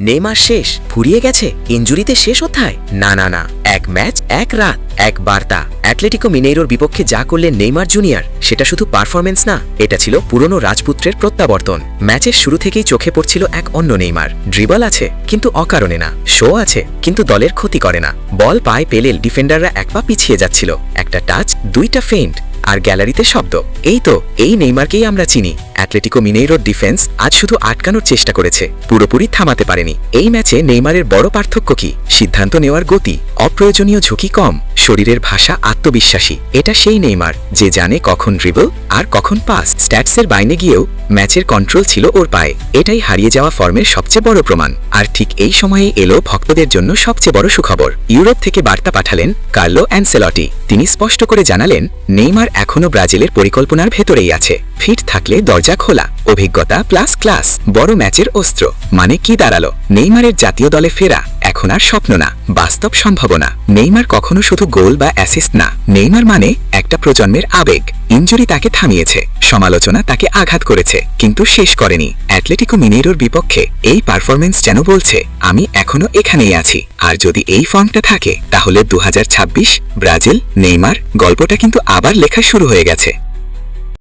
Neymar শেষ, ফুরিয়ে গেছে, ইনজুরিতে শেষ অধ্যায়। না না না, এক ম্যাচ, এক রাত, এক বার্তা। অ্যাটলেটিকো মিনেইরোর বিপক্ষে যা করলেন নেইমার জুনিয়র, সেটা শুধু পারফরমেন্স না, এটা ছিল পুরনো রাজপুত্রের প্রত্যাবর্তন। ম্যাচের শুরু থেকেই চোখে পড়ছিল এক অন্য নেইমার। ড্রিবল আছে কিন্তু অকারণে না, শো আছে কিন্তু দলের ক্ষতি করে না। বল পায় পেলে ডিফেন্ডাররা এক পা পিছিয়ে যাচ্ছিল, একটা টাচ, দুইটা ফেইন্ট, আর গ্যালারিতে শব্দ। এই নেইমারকেই আমরা চিনি। অ্যাটলেটিকো মিনেইরোর ডিফেন্স আজ শুধু আটকানোর চেষ্টা করেছে, পুরোপুরি থামাতে পারেনি। এই ম্যাচে নেইমারের বড় পার্থক্য কি? সিদ্ধান্ত নেওয়ার গতি, অপ্রয়োজনীয় ঝুঁকি কম, শরীরের ভাষা আত্মবিশ্বাসী। এটা সেই নেইমার যে জানে কখন ড্রিবল আর কখন পাস। স্ট্যাটসের বাইরে গিয়েও ম্যাচের কন্ট্রোল ছিল ওর পায়ে। এটাই হারিয়ে যাওয়া ফর্মের সবচেয়ে বড় প্রমাণ। আর ঠিক এই সময়েই এলো ভক্তদের জন্য সবচেয়ে বড় সুখবর। ইউরোপ থেকে বার্তা পাঠালেন কার্লো অ্যানসেলটি। তিনি স্পষ্ট করে জানালেন, নেইমার এখনো ব্রাজিলের পরিকল্পনার ভেতরেই আছে। ফিট থাকলে দরজা খোলা, অভিজ্ঞতা প্লাস ক্লাস, বড় ম্যাচের অস্ত্র। মানে কি দাঁড়ালো? নেইমারের জাতীয় দলে ফেরা এখন আর স্বপ্ন না, বাস্তব সম্ভাবনা। নেইমার কখনো শুধু গোল বা অ্যাসিস্ট না, নেইমার মানে একটা প্রজন্মের আবেগ। ইনজুরি তাকে থামিয়েছে, সমালোচনা তাকে আঘাত করেছে, কিন্তু শেষ করেনি। অ্যাটলেটিকো মিনেইরোর বিপক্ষে এই পারফরমেন্স যেন বলছে, আমি এখনো এখানেই আছি। আর যদি এই ফর্মটা থাকে, তাহলে 2026 ব্রাজিল নেইমার গল্পটা কিন্তু আবার লেখা শুরু হয়ে গেছে।